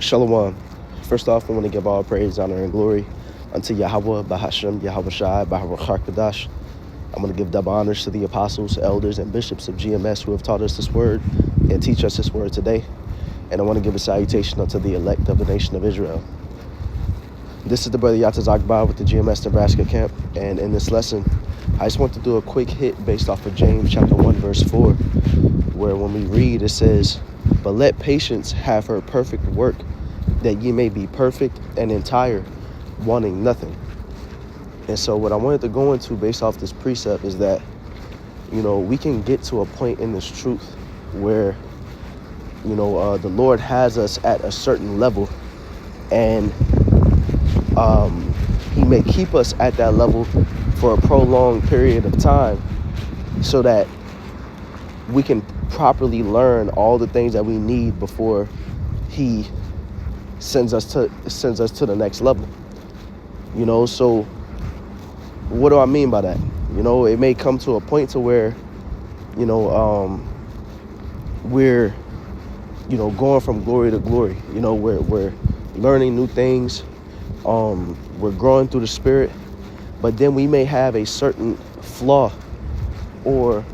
Shalom. First off, I want to give all praise, honor, and glory unto Yahweh, Bahashem, Yahweh Shai, Baruch HaKadosh. I'm going to give double honors to the apostles, elders, and bishops of GMS who have taught us this word and teach us this word today. And I want to give a salutation unto the elect of the nation of Israel. This is the brother Yataz Akbar with the GMS Nebraska camp. And in this lesson, I just want to do a quick hit based off of James chapter 1, verse 4, where when we read, it says, "But let patience have her perfect work, that ye may be perfect and entire, wanting nothing." And so what I wanted to go into based off this precept is that, we can get to a point in this truth where, the Lord has us at a certain level, and he may keep us at that level for a prolonged period of time so that we can properly learn all the things that we need before he sends us to the next level. So what do I mean by that? It may come to a point to where, we're, going from glory to glory. We're learning new things. We're growing through the Spirit, but then we may have a certain flaw or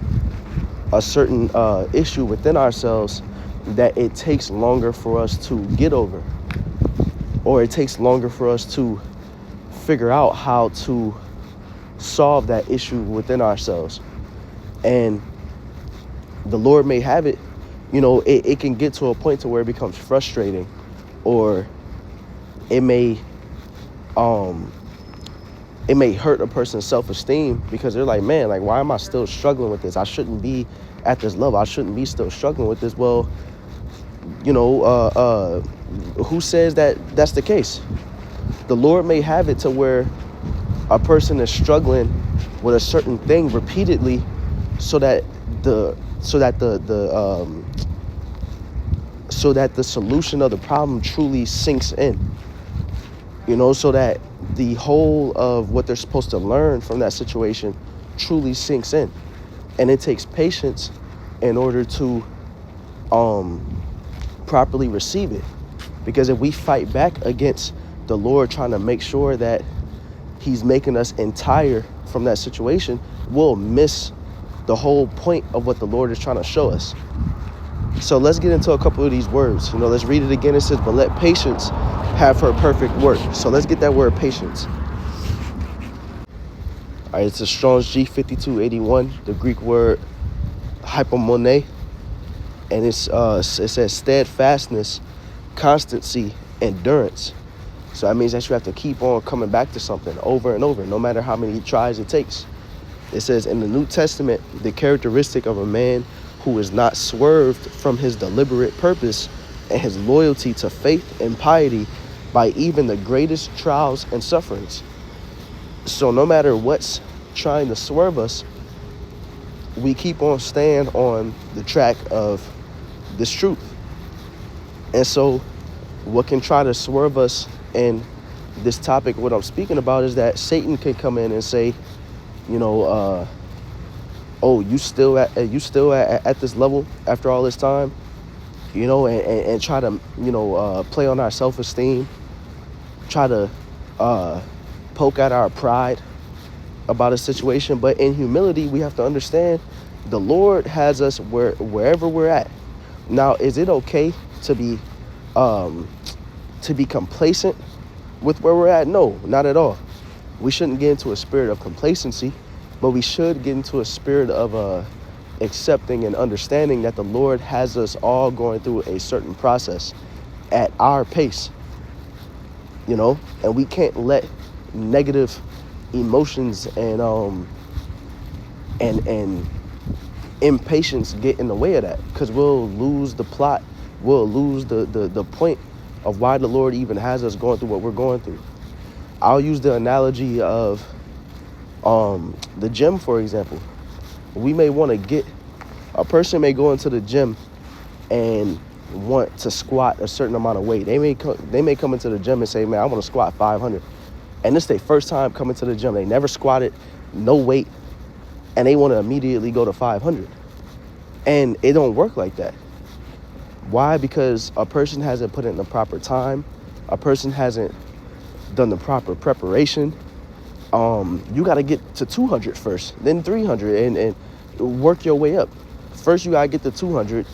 a certain issue within ourselves that it takes longer for us to get over, or it takes longer for us to figure out how to solve that issue within ourselves. And the Lord may have it, it can get to a point to where it becomes frustrating, or it may hurt a person's self-esteem because they're like, man, like, why am I still struggling with this? I shouldn't be at this level. I shouldn't be still struggling with this. Well, who says that that's the case? The Lord may have it to where a person is struggling with a certain thing repeatedly so that the solution of the problem truly sinks in, so that the whole of what they're supposed to learn from that situation truly sinks in. And it takes patience in order to properly receive it. Because if we fight back against the Lord trying to make sure that he's making us entire from that situation, we'll miss the whole point of what the Lord is trying to show us. So let's get into a couple of these words. Let's read it again. It says, "But let patience have her perfect work." So let's get that word patience. All right, it's a Strong's G5281, the Greek word hypomone, and it says steadfastness, constancy, endurance. So that means that you have to keep on coming back to something over and over, no matter how many tries it takes. It says in the New Testament, the characteristic of a man who is not swerved from his deliberate purpose and his loyalty to faith and piety by even the greatest trials and sufferings. So no matter what's trying to swerve us, we keep on staying on the track of this truth. And so what can try to swerve us in this topic, what I'm speaking about, is that Satan can come in and say, oh, you still at this level after all this time, and try to, play on our self-esteem, try to poke at our pride about a situation. But in humility, we have to understand the Lord has us wherever we're at. Now, is it okay to be complacent with where we're at? No, not at all. We shouldn't get into a spirit of complacency, but we should get into a spirit of accepting and understanding that the Lord has us all going through a certain process at our pace, and we can't let negative emotions and impatience get in the way of that, because we'll lose the plot. We'll lose the point of why the Lord even has us going through what we're going through. I'll use the analogy of the gym, for example. We may want to a person may go into the gym and want to squat a certain amount of weight. They may come into the gym and say, man, I want to squat 500. And this is their first time coming to the gym. They never squatted, no weight, and they want to immediately go to 500. And it don't work like that. Why? Because a person hasn't put in the proper time. A person hasn't done the proper preparation. You got to get to 200 first, then 300, and work your way up. First, you got to get to 200.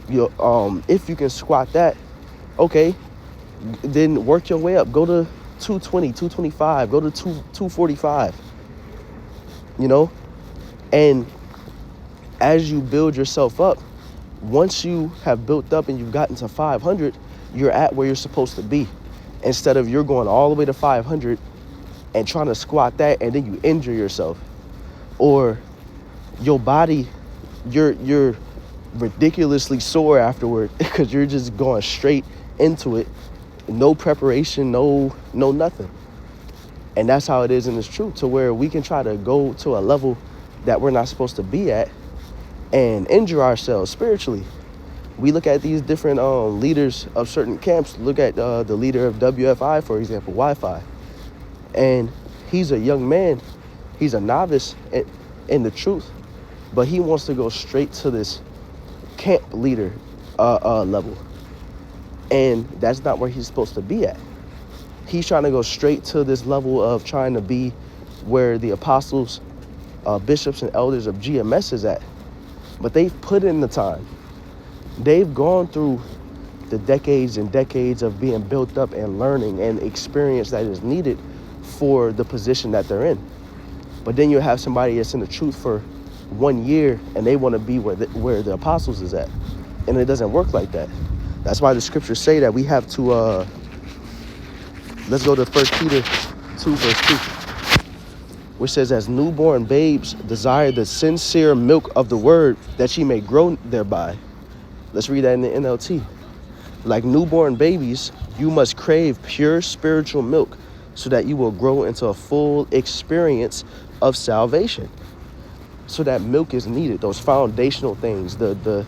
If you can squat that, okay, then work your way up. Go to 220, 225, go to 245, And as you build yourself up, once you have built up and you've gotten to 500, you're at where you're supposed to be. Instead of you're going all the way to 500 and trying to squat that and then you injure yourself. Or your body, you're ridiculously sore afterward because you're just going straight into it. No preparation, no nothing. And that's how it is in this truth, to where we can try to go to a level that we're not supposed to be at and injure ourselves spiritually. We look at these different leaders of certain camps. Look at the leader of WFI, for example, Wi-Fi. And he's a young man. He's a novice in the truth. But he wants to go straight to this camp leader level. And that's not where he's supposed to be at. He's trying to go straight to this level of trying to be where the apostles, bishops, and elders of GMS is at. But they've put in the time. They've gone through the decades and decades of being built up and learning and experience that is needed for the position that they're in. But then you have somebody that's in the truth for 1 year and they want to be where the apostles is at. And it doesn't work like that. That's why the scriptures say that we have to, let's go to 1 Peter 2, verse 2, which says, as newborn babes desire the sincere milk of the word, that ye may grow thereby. Let's read that in the NLT. Like newborn babies, you must crave pure spiritual milk so that you will grow into a full experience of salvation. So that milk is needed, those foundational things, that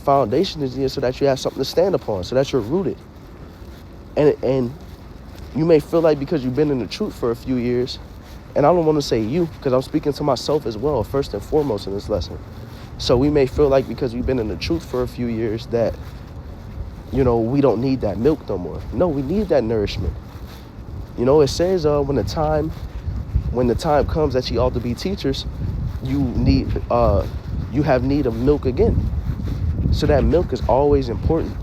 foundation is needed so that you have something to stand upon, so that you're rooted. And you may feel like because you've been in the truth for a few years, and I don't want to say you, because I'm speaking to myself as well, first and foremost in this lesson. So we may feel like because we've been in the truth for a few years that, we don't need that milk no more. No, we need that nourishment. It says when the time comes that you ought to be teachers, you have need of milk again. So that milk is always important.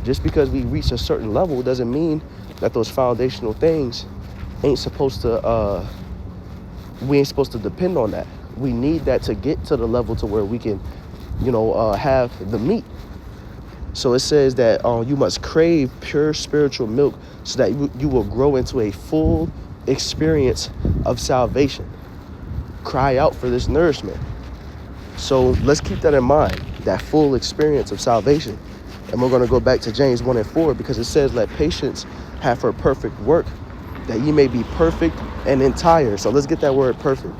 Just because we reach a certain level doesn't mean that those foundational things we ain't supposed to depend on that. We need that to get to the level to where we can, have the meat. So it says that you must crave pure spiritual milk so that you will grow into a full experience of salvation. Cry out for this nourishment. So let's keep that in mind, that full experience of salvation. And we're going to go back to James 1 and 4, because it says, let patience have her perfect work, that ye may be perfect and entire. So let's get that word perfect,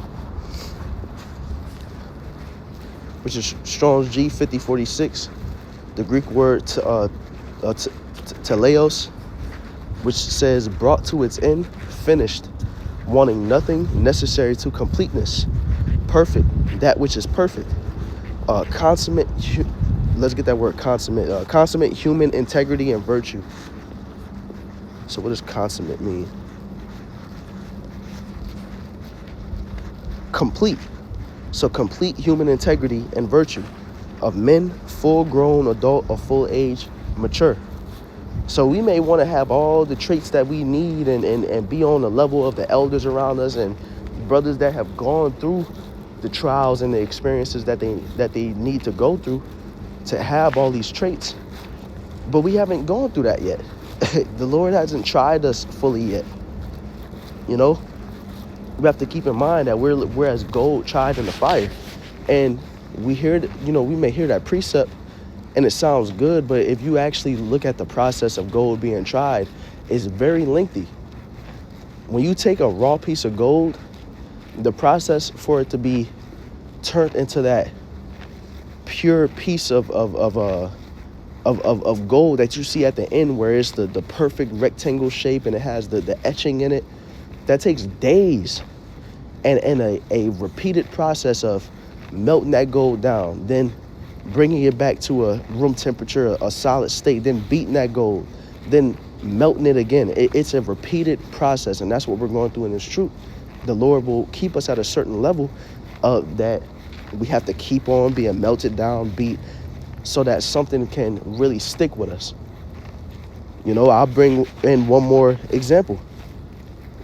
which is Strong's G 5046. The Greek word teleos, which says brought to its end, finished, wanting nothing, necessary to completeness, perfect, that which is perfect, consummate. Let's get that word consummate. Consummate human integrity and virtue. So what does consummate mean? Complete. So complete human integrity and virtue of men, full grown, adult, or full age, mature. So we may want to have all the traits that we need and be on the level of the elders around us and brothers that have gone through the trials and the experiences that they need to go through to have all these traits. But we haven't gone through that yet. The Lord hasn't tried us fully yet. We have to keep in mind that we're as gold tried in the fire. And we may hear that precept and it sounds good, but if you actually look at the process of gold being tried, it's very lengthy. When you take a raw piece of gold, the process for it to be turned into that pure piece of gold that you see at the end, where it's the perfect rectangle shape and it has the etching in it, that takes days and a repeated process of melting that gold down, then bringing it back to a room temperature, a solid state, then beating that gold, then melting it again. It's a repeated process, and that's what we're going through in this truth. The Lord will keep us at a certain level that we have to keep on being melted down, beat, so that something can really stick with us. I'll bring in one more example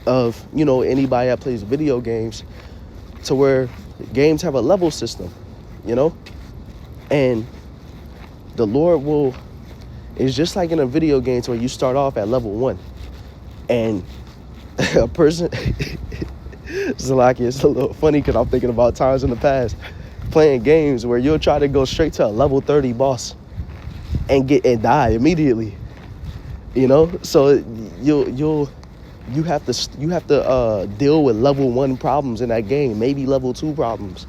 of, anybody that plays video games, to where games have a level system, and the Lord it's just like in a video game where you start off at level 1, and a person, Zalaki, it's a little funny because I'm thinking about times in the past playing games where you'll try to go straight to a level 30 boss and die immediately, so you have to deal with level 1 problems in that game, maybe level 2 problems,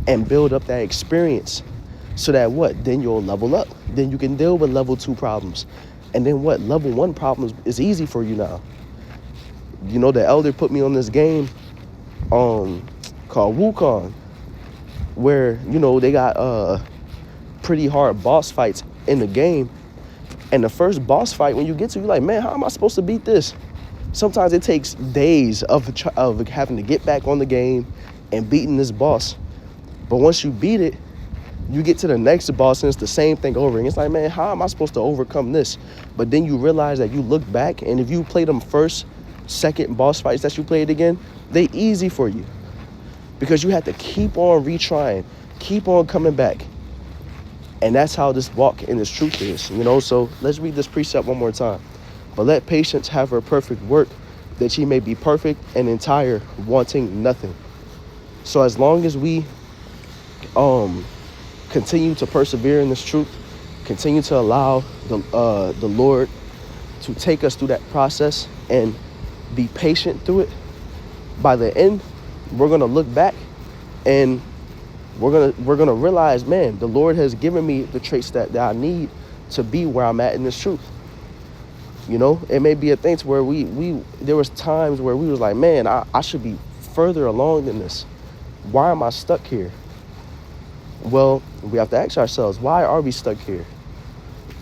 and build up that experience, so that then you'll level up, then you can deal with level 2 problems, and then level 1 problems is easy for you now. The elder put me on this game called Wukong, where they got pretty hard boss fights in the game. And the first boss fight, when you get to, you're like, man, how am I supposed to beat this? Sometimes it takes days of having to get back on the game and beating this boss. But once you beat it, you get to the next boss and it's the same thing over. And it's like, man, how am I supposed to overcome this? But then you realize that you look back, and if you play them first, second boss fights that you played again, they easy for you. Because you have to keep on retrying, keep on coming back. And that's how this walk in this truth is, So let's read this precept one more time. But let patience have her perfect work, that she may be perfect and entire, wanting nothing. So as long as we continue to persevere in this truth, continue to allow the Lord to take us through that process and be patient through it, by the end, we're going to look back and we're gonna realize, man, the Lord has given me the traits that I need to be where I'm at in this truth. It may be a thing to where there was times where we was like, man, I should be further along than this. Why am I stuck here? Well, we have to ask ourselves, why are we stuck here?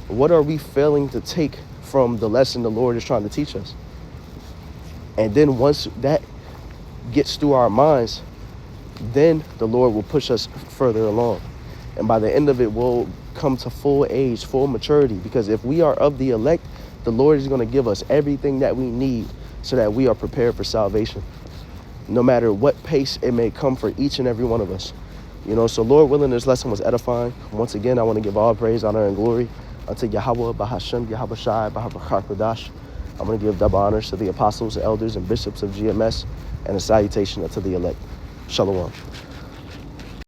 What are we failing to take from the lesson the Lord is trying to teach us? And then once that gets through our minds, then the Lord will push us further along. And by the end of it, we'll come to full age, full maturity. Because if we are of the elect, the Lord is going to give us everything that we need so that we are prepared for salvation, no matter what pace it may come for each and every one of us. So Lord willing, this lesson was edifying. Once again, I want to give all praise, honor, and glory unto Yahweh, Bahashem, Yahweh Shai, Bahar Kodash. I'm going to give double honors to the apostles, elders, and bishops of GMS, and a salutation unto the elect. Shalom.